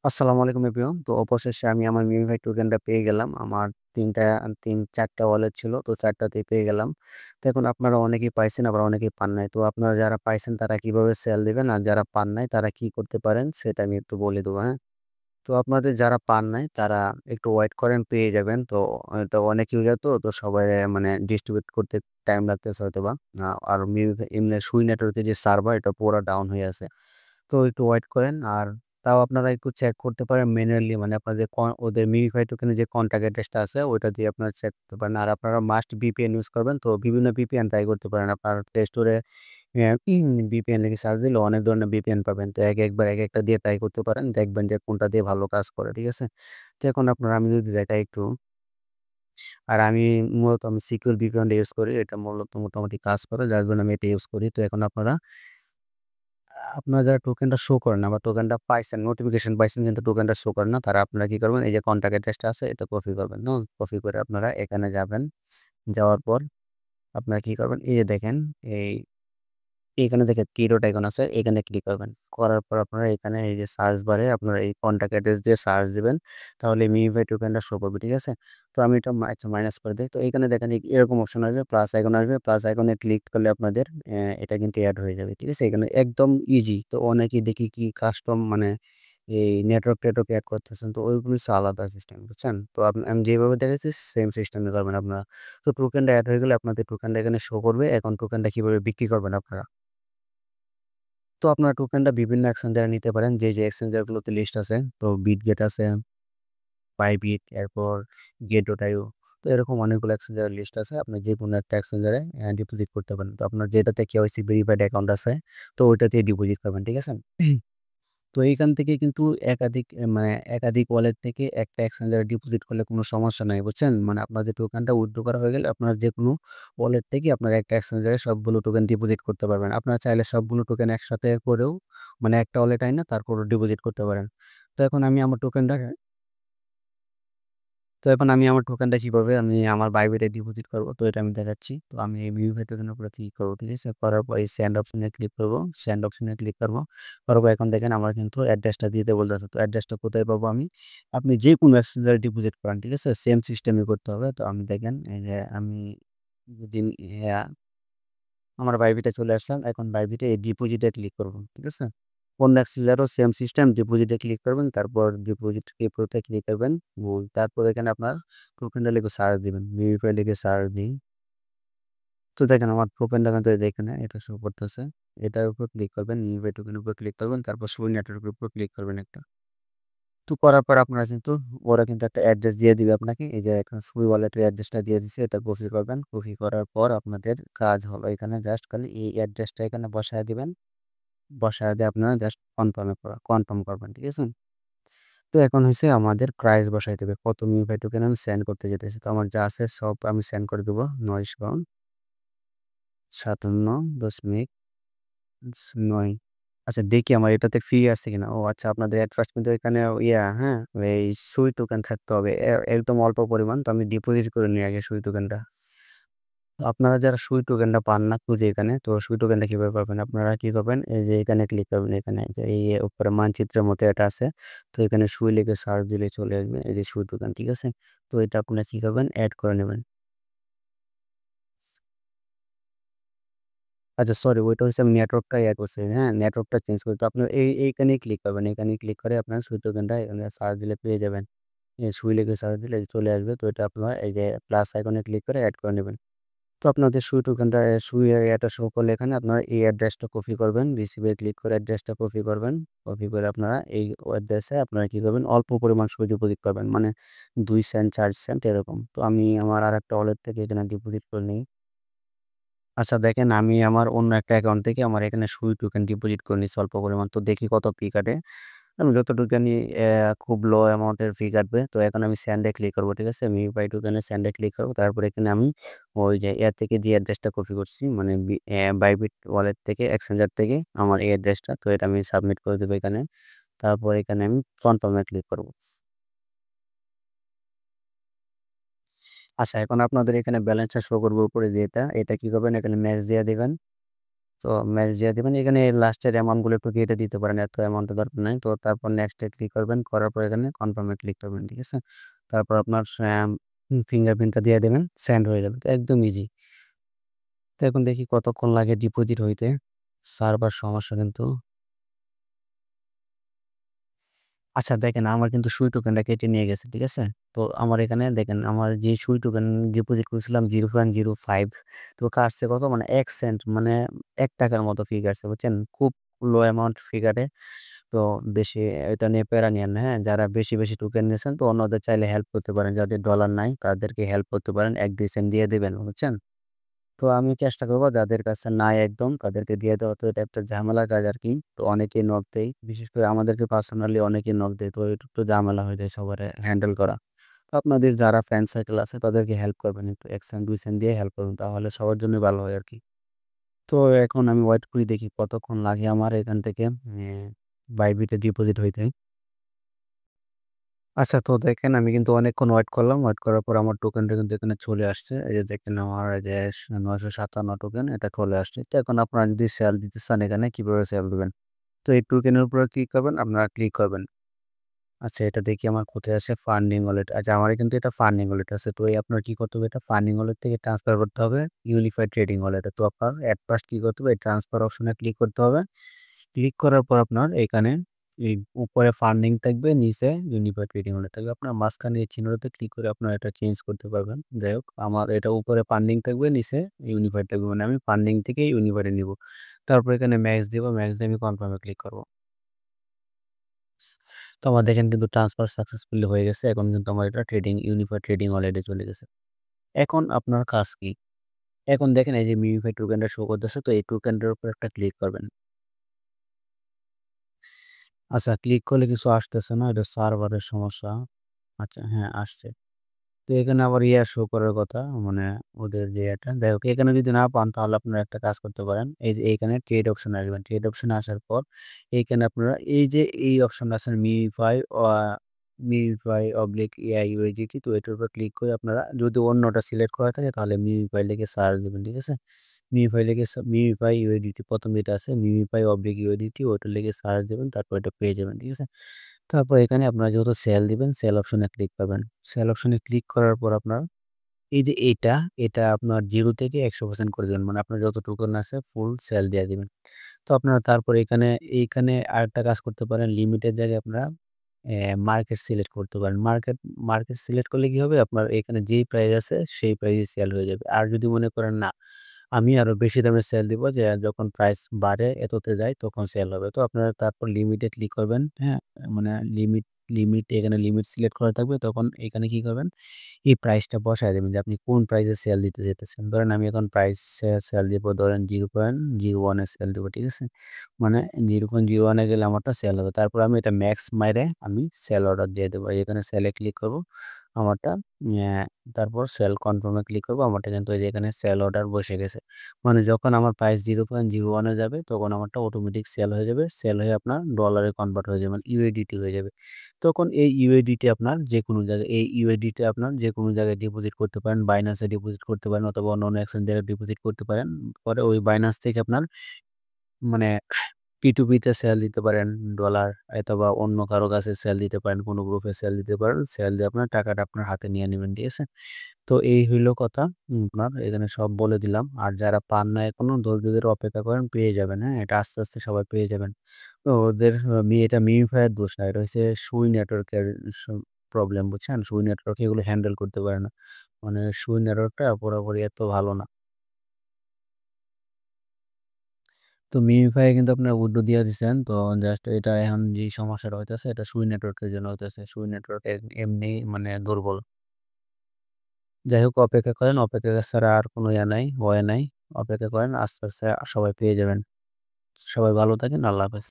আসসালামু আলাইকুম এভরিওয়ান। তো অবশেষে আমি আমার মিমিফাই টোকেনটা পেয়ে গেলাম। আমার ৩ টা ওয়ালেট ছিল। তো ৪ টাতেই পেয়ে গেলাম। তো এখন আপনারা অনেকেই পাইছেন আবার অনেকেই পান নাই। তো আপনারা যারা পাইছেন তারা কিভাবে সেল দিবেন আর যারা পান নাই তারা কি করতে পারেন সেটা আমি একটু বলে দেবো, হ্যাঁ? তো আপনাদের যারা পান নাই তারা একটু ওয়েট করেন, পেয়ে যাবেন। তো এটা অনেক ইউজার তো সবাই মানে ডিস্ট্রিবিউট করতে টাইম লাগতেছে হয়তোবা। আর এমনি সুই নেটওয়ার্কের যে সার্ভার এটা পুরা ডাউন হয়ে আছে। তো একটু ওয়েট করেন। আর তাও আপনারা একটু চেক করতে পারেন ম্যানুয়ালি, মানে আপনাদের ওদের মিনিফাই টোকেনের যে কন্ট্যাক্ট অ্যাড্রেসটা আছে ওইটা দিয়ে আপনারা চেক করতে পারেন। আর আপনারা মাস্ট ভিপিএন ইউজ করবেন। তো বিভিন্ন ভিপিএন ট্রাই করতে পারেন। আপনার প্লে স্টোরে ভিপিএন লিখে সার্চ দিলে অনেক ধরনের ভিপিএন পাবেন। তো একবার একটা দিয়ে ট্রাই করতে পারেন, দেখবেন যে কোনটা দিয়ে ভালো কাজ করে, ঠিক আছে? তো এখন আমি যদি দেখাই একটু, আর আমি সিকিউর ভিপিএনটা ইউজ করি। এটা মূলত মোটামুটি কাজ করে, যার জন্য আমি এটা ইউজ করি। তো এখন আপনারা যারা টোকেনটা শো করেন না বা টোকেনটা পাইছেন, নোটিফিকেশন পাইছেন কিন্তু টোকেনটা শো করে না, তারা আপনারা কি করবেন, এই যে কন্ট্যাক্ট অ্যাড্রেসটা আছে এটা কপি করবেন। কপি করে আপনারা এখানে যাবেন। যাওয়ার পর আপনারা কি করবেন, এই যে দেখেন, এই এখানে দেখেন থ্রি ডট আইকন আছে, এখানে ক্লিক করবেন। করার পর আপনারা এখানে এই যে সার্চ বারে আপনারা এই কন্ট্যাক্ট অ্যাড্রেস দিয়ে সার্চ দিবেন। তাহলে মিনিফাই টোকেনটা শো করবে, ঠিক আছে? তো আমি এটা আচ্ছা মাইনাস করে দিই। তো এখানে দেখেন এরকম অপশন আসবে, প্লাস আইকন আসবে। প্লাস আইকনে ক্লিক করলে আপনাদের এটা কিন্তু অ্যাড হয়ে যাবে, ঠিক আছে? এখানে একদম ইজি। তো অনেকেই দেখি কি কাস্টম মানে এই নেটওয়ার্ক অ্যাড করতেছেন, তো ওইগুলো হচ্ছে আলাদা সিস্টেম, বুঝছেন? তো আমি যেভাবে দেখেছি সেম সিস্টেমে করবেন আপনারা। তো টোকেনটা অ্যাড হয়ে গেলে আপনাদের টোকেনটা এখানে শো করবে। এখন টোকেনটা কিভাবে বিক্রি করবেন আপনারা, তো আপনার টোকেনটা বিভিন্ন এক্সচেঞ্জারে নিতে পারেন। যে এক্সচেঞ্জার গুলোতে লিস্ট আছে, তো বিটগেট আছে, বাইবিট, এরপর গেট.io। তো এরকম অনেকগুলো এক্সচেঞ্জারের লিস্ট আছে। আপনি যেকোনো একটা এক্সচেঞ্জারে ডিপোজিট করতে পারেন। তো আপনার যেটাতে কেওয়াইসি ভেরিফাইড অ্যাকাউন্ট আছে, তো ওইটাতে ডিপোজিট করবেন, ঠিক আছে? তো এইখান থেকে কিন্তু একাধিক ওয়ালেট থেকে একটা এক্সচেঞ্জারে ডিপোজিট করলে কোনো সমস্যা নাই, বুঝছেন? মানে আপনাদের টোকেনটা উইথড্র করা হয়ে গেলে আপনার যেকোনো ওয়ালেট থেকে আপনার একটা এক্সচেঞ্জারে সবগুলো টোকেন ডিপোজিট করতে পারবেন। আপনারা চাইলে সবগুলো টোকেন একসাথে করেও মানে একটা ওয়ালেট আইনা তারপরও ডিপোজিট করতে পারেন। তো এখন আমি আমার টোকেনটা তো এখন আমি আমার টোকেনটা কিভাবে আমি আমার বাইবিটে ডিপোজিট করব, তো এটা আমি দেখাচ্ছি। তো আমি এই ভিউভাই টোকেনের উপরে ক্লিক করব, ঠিক আছে? করার পর এই সেন্ড অপশনে ক্লিক করব। সেন্ড অপশনে ক্লিক করব। করার পর এখন দেখেন আমার কিন্তু অ্যাড্রেসটা দিতে বলতেছে। তো অ্যাড্রেসটা কোথায় পাবো আমি? আপনি যে কোনো এক্সচেঞ্জারে ডিপোজিট করেন, ঠিক আছে? সেম সিস্টেমই করতে হবে। তো আমি দেখেন এই যে আমি যদি ইয়া আমার বাইবিটে চলে আসলাম। এখন বাইবিটে এই ডিপোজিটে ক্লিক করব, ঠিক আছে? অন্য এক্সচেঞ্জারও সেম সিস্টেম, ডিপোজিটে ক্লিক করবেন। তারপর ডিপোজিট ক্রিপ্টোতে ক্লিক করবেন। তারপর এখানে আপনার টোকেনটা লিখে সার্চ দিবেন। মিউফাই লিখে সার্চ দিই। তো দেখেন আমার টোকেনটা কিন্তু এই যে এখানে এটা শো করতেছে। এটার উপর ক্লিক করবেন, মিউফাই টোকেনের উপর ক্লিক করবেন। তারপর সুই নেটওয়ার্কের উপর ক্লিক করবেন একটা। তো করার পর আপনারা কিন্তু ওরা কিন্তু একটা অ্যাড্রেস দিয়ে দিবে আপনাকে। এই যে এখন সুই ওয়ালেটের অ্যাড্রেসটা দিয়ে দিছে, এটা কপি করবেন। কপি করার পর আপনাদের কাজ হলো এখানে জাস্ট খালি এই অ্যাড্রেসটা এখানে বসায় দিবেন। বসায় দিয়ে আপনারা জাস্ট কনফার্ম করবেন, ঠিক আছে? তো এখন হইছে আমাদের প্রাইস বসাইতে হবে। কত মিনিফাই টোকেন আমি সেন্ড করতে যেতেছি। তো আমার যা আছে সব আমি সেন্ড করে দেবো। ৯৫৭.৯। আচ্ছা দেখি আমার এটাতে ফ্রি আছে কিনা। ও আচ্ছা, আপনাদের এট ফার্স্ট কিন্তু এখানে হ্যাঁ, এই সুই টোকেন থাকতে হবে। একদম অল্প পরিমাণ। তো আমি ডিপোজিট করে নিই আগে সুই টোকেনটা। তো আপনারা যারা সুই টোকেনটা পান না খুঁজে এখানে, তো সুই টোকেনটা কিভাবে পাবেন? আপনারা কি করবেন? এই যে এখানে ক্লিক করবেন। এখানে যে এই উপরে মানচিত্রের মতো এটা আছে। তো এখানে সুই লিখে সার্চ দিলে চলে আসবে এই যে সুই টোকেন, ঠিক আছে? তো এটা আপনারা কি করবেন? এড করে নেবেন। আচ্ছা সরি, ওইটা হচ্ছে আমি নেটওয়ার্কটা ইয়ে করছি, হ্যাঁ? নেটওয়ার্কটা চেঞ্জ করি। তো আপনার এইখানেই ক্লিক করবেন। এখানে ক্লিক করে আপনার সুই টোকেনটা এখানে সার্চ দিলে পেয়ে যাবেন। সুই লিখে সার্চ দিলে চলে আসবে। তো এটা আপনারা এই যে প্লাস আইকনে ক্লিক করে এড করে নেবেন। তো আপনাদের সুই টোকেনটা সুই এটা শো করলে এখানে আপনারা এই অ্যাড্রেসটা কপি করবেন। রিসিভে ক্লিক করে অ্যাড্রেসটা কপি করবেন। কপি করে আপনারা এই অ্যাড্রেসে আপনারা কি করবেন? অল্প পরিমাণ সুই ডিপোজিট করবেন। মানে ২ সেন্ট, ৪ সেন্ট এরকম। তো আমি আমার আরেকটা ওয়ালেট থেকে এখানে ডিপোজিট করে নিই। আচ্ছা দেখেন, আমি আমার অন্য একটা অ্যাকাউন্ট থেকে আমার এখানে সুই টোকেন ডিপোজিট করে নিচ্ছি অল্প পরিমাণ। তো দেখি কত ফি কাটে। আমি যতটুকু জানি খুব লো অ্যামাউন্টের ফি কাটবে। তো এখন আমি সেন্ড এ ক্লিক করব, ঠিক আছে? আমি ইউপাই টোকেনে সেন্ড এ ক্লিক করব। তারপরে এখানে আমি ওই যে থেকে যে অ্যাড্রেসটা কপি করছি, মানে বাইবিট ওয়ালেট থেকে এক্সচেঞ্জার থেকে আমার এই অ্যাড্রেসটা। তো এটা আমি সাবমিট করে দেবো এখানে। তারপর এখানে আমি কনফার্ম এ ক্লিক করব। আচ্ছা এখন আপনাদের এখানে ব্যালেন্সটা শো করবে উপরে যে এটা কি করবেন? এখানে ম্যাচ দিয়ে দিবেন। তো ম্যাচ দিয়ে দিবেন। এখানে লাস্টের অ্যামাউন্টগুলো একটু কেটে দিতে পারেন, এত অ্যামাউন্টের দরকার নাই। তো তারপর নেক্সটে ক্লিক করবেন, করার পর এখানে কনফার্মে ক্লিক করবেন, ঠিক আছে? তারপর আপনার ফিঙ্গারপ্রিন্টটা দিয়ে দেবেন, সেন্ড হয়ে যাবে। তো একদম ইজি। তো এখন দেখি কতক্ষণ লাগে ডিপোজিট হইতে। সার্ভার সমস্যা কিন্তু। আচ্ছা দেখেন আমার কিন্তু সুই টোকেনটা কেটে নিয়ে গেছে, ঠিক আছে? তো আমার এখানে দেখেন আমার যে সুই টোকেন ডিপোজিট করেছিলাম 0.05, তো কাটছে কত মানে ১ সেন্ট মানে ৳১ মতো ফি কাটছে, বুঝছেন? খুব লো অ্যামাউন্ট ফি কাটে। তো বেশি এটা নিয়ে প্যারা নিয়েন না, হ্যাঁ? যারা বেশি টোকেন নিয়েছেন তো অন্যদের চাইলে হেল্প করতে পারেন। যাদের ডলার নাই তাদেরকে হেল্প করতে পারেন। ১-২ সেন্ট দিয়ে দিবেন, বুঝছেন? তো আমি চেষ্টা করব যাদের কাছে নাই একদম তাদেরকে দিয়ে দেওয়া। তো এটা একটা ঝামেলার কাজ আরকি। তো অনেকেই নক দেয়। বিশেষ করে আমাদেরকে পার্সোনালি অনেকেই নক দেয়। তো এটা একটু ঝামেলা হয়ে যায় সবার হ্যান্ডেল করা। তো আপনাদের যারা ফ্রেন্ড সার্কেল আছে তাদেরকে হেল্প করবেন। একটু ১ সেন্ট ২ সেন্ট দিয়ে হেল্প করবেন। তাহলে সবার জন্যই ভালো হয় আরকি। তো এখন আমি ওয়েট করি দেখি কতক্ষণ লাগে আমার এখান থেকে বাইবিটে ডিপোজিট হইতে। আচ্ছা তো দেখেন আমি কিন্তু অনেকক্ষণ ওয়েট করলাম। ওয়েট করার পর আমার টোকেনটা কিন্তু এখানে চলে আসছে। এই যে দেখেন আমার এই যে ৯৫৭ টোকেন এটা চলে আসছে। তো এখন আপনারা যদি সেল দিতে চান এখানে কিভাবে সেল দিবেন? তো এই টোকেনের উপরে ক্লিক করবেন, আপনারা ক্লিক করবেন। আচ্ছা এটা দেখি আমার কোথায় আছে ফান্ডিং ওয়ালেট। আচ্ছা আমার কিন্তু এটা ফান্ডিং ওয়ালেট আছে। তো এই আপনার কি করতে হবে এটা ফান্ডিং ওয়ালেট থেকে ট্রান্সফার করতে হবে ইউনিফাইড ট্রেডিং ওয়ালেটে। তো আপনার এট ফার্স্ট কি করতে হবে এই ট্রান্সফার অপশনে ক্লিক করতে হবে। ক্লিক করার পর আপনার এখানে এই উপরে ফান্ডিং থাকবে, নিচে ইউনিফাইড ট্রেডিং ওয়ালেট থাকবে। আপনার মাঝখানে এই চিহ্নটাতে ক্লিক করে আপনারা এটা চেঞ্জ করতে পারবেন। যাই হোক আমার এটা উপরে ফান্ডিং থাকবে, নিচে ইউনিফাইড থাকবে। মানে আমি ফান্ডিং থেকে ইউনিফাইডে নিব। তারপর এখানে ম্যাক্স দিব, ম্যাক্স দিয়ে আমি কনফার্মে ক্লিক করব। তো আমার দেখেন কিন্তু ট্রান্সফার সাকসেসফুলি হয়ে গেছে। এখন কিন্তু আমার এটা ইউনিফাইড ট্রেডিং ওয়ালেটে চলে গেছে। এখন আপনার কাজ কি? এখন দেখেন এই যে মিউফাই টোকেনটা শো করতেছে, তো এই টোকেনটার উপর একটা ক্লিক করবেন। আচ্ছা ক্লিক করলে কিছু আসতেছে না, এটা সার্ভারের সমস্যা। আচ্ছা হ্যাঁ, আসছে। তো এখানে আবার শো করার কথা মানে ওদের যে এটা যাই হোক এখানে যদি না পান তাহলে আপনারা একটা কাজ করতে পারেন। এই যে এইখানে ট্রেড অপশনে আসবেন। ট্রেড অপশনে আসার পর এইখানে আপনারা এই যে এই অপশনটা আছে মিউফাই এআই ইউএসডিটি, তো এটার উপর ক্লিক করে আপনারা যদি অন্যটা সিলেক্ট করা থাকে তাহলে মিউফাই লিখে সার্চ দিবেন, ঠিক আছে? মিউফাই ইউএসডিটি ১ম যেটা আছে মিউফাই ইউএসডিটি ওটা লিখে সার্চ দিবেন, তারপর এটা পেয়ে যাবেন, ঠিক আছে? তারপর এখানে আপনারা যেহেতু সেল দিবেন সেল অপশনে ক্লিক করবেন। সেল অপশনে ক্লিক করার পর আপনার এই যে এটা আপনার 0 থেকে ১০০% করে দিবেন। মানে আপনার যত টোকেন আছে ফুল সেল দিয়ে দিবেন। তো আপনারা তারপর এইখানে আরেকটা কাজ করতে পারেন। লিমিটের জায়গায় আপনারা মার্কেট সিলেক্ট করতে পারেন। মার্কেট সিলেক্ট করলে কি হবে? আপনার এখানে যেই প্রাইস আছে সেই প্রাইসে সেল হয়ে যাবে। আর যদি মনে করেন না, আমি আরো বেশি দামে সেল দিব যে যখন প্রাইস বাড়ে এততে যায় তখন সেল হবে। তো আপনারা তারপর লিমিটে ক্লিক করবেন, হ্যাঁ? মানে লিমিট এখানে লিমিট সিলেক্ট করা থাকবে তখন এখানে কি করবেন? এই প্রাইসটা বসায় দিবেন যে আপনি কোন প্রাইসে সেল দিতে চাইতেছেন। ধরেন আমি এখন সেল দিব ধরেন 0.01 এ সেল দিব, ঠিক আছে? মানে 0.01 এ গেলে আমারটা সেল হবে। তারপর আমি এটা ম্যাক্স মাইরে আমি সেল অর্ডার দিয়ে দেবো। এখানে সেলে ক্লিক করব। আমারটা তারপর সেল কনফার্ম এ ক্লিক করব। আমারটা কিন্তু এই যে এখানে সেল অর্ডার বসে গেছে। মানে যখন আমার প্রাইস 0.01 এ যাবে তখন আমারটা অটোমেটিক সেল হয়ে যাবে। সেল হয়ে আপনার ডলারে কনভার্ট হয়ে যাবে। মানে ইউএসডিটি হয়ে যাবে। তখন এই ইউএসডিটি আপনার যেকোনো জায়গায় এই ইউএসডিটি আপনার যেকোনো জায়গায় ডিপোজিট করতে পারেন। বাইন্যান্স এ ডিপোজিট করতে পারেন অথবা অন্যান্য এক্সচেঞ্জ থেকে ডিপোজিট করতে পারেন। পরে ওই বাইন্যান্স থেকে আপনার মানে P2P তে সেল দিতে পারেন ডলার অথবা অন্য কারো কাছে সেল দিতে পারেন, কোনো গ্রুপে সেল দিতে পারেন। সেল দিয়ে আপনার টাকাটা আপনার হাতে নিয়ে নিবেন, ঠিক আছে? তো এই হইলো কথা। আপনার এখানে সব বলে দিলাম। আর যারা পান না এখনো ধৈর্য ধরে অপেক্ষা করেন পেয়ে যাবেন, হ্যাঁ? এটা আস্তে সবাই পেয়ে যাবেন। তো ওদের এটা মিমিফাই এর দোষ না। এটা হইছে সুই নেটওয়ার্কের স প্রবলেম, বুঝছেন? সুই নেটওয়ার্ক এগুলো হ্যান্ডেল করতে পারে না। মানে সুই নেটওয়ার্কটা পুরাপুরি এত ভালো না। তো মিমিফাই কিন্তু আপনার উইন্ডো দিয়ে দিছেন। তো জাস্ট এটা এখন যে সমস্যাটা হইতেছে এটা সুই নেটওয়ার্কের জন্য হইতেছে। সুই নেটওয়ার্ক এমনি মানে দুর্বল। যাই হোক অপেক্ষা করেন। অপেক্ষা ছাড়া আর কোনো নাই, ওয়ে নাই। অপেক্ষা করেন। আস্তে সবাই পেয়ে যাবেন। সবাই ভালো থাকেন। আল্লাহ হাফেজ।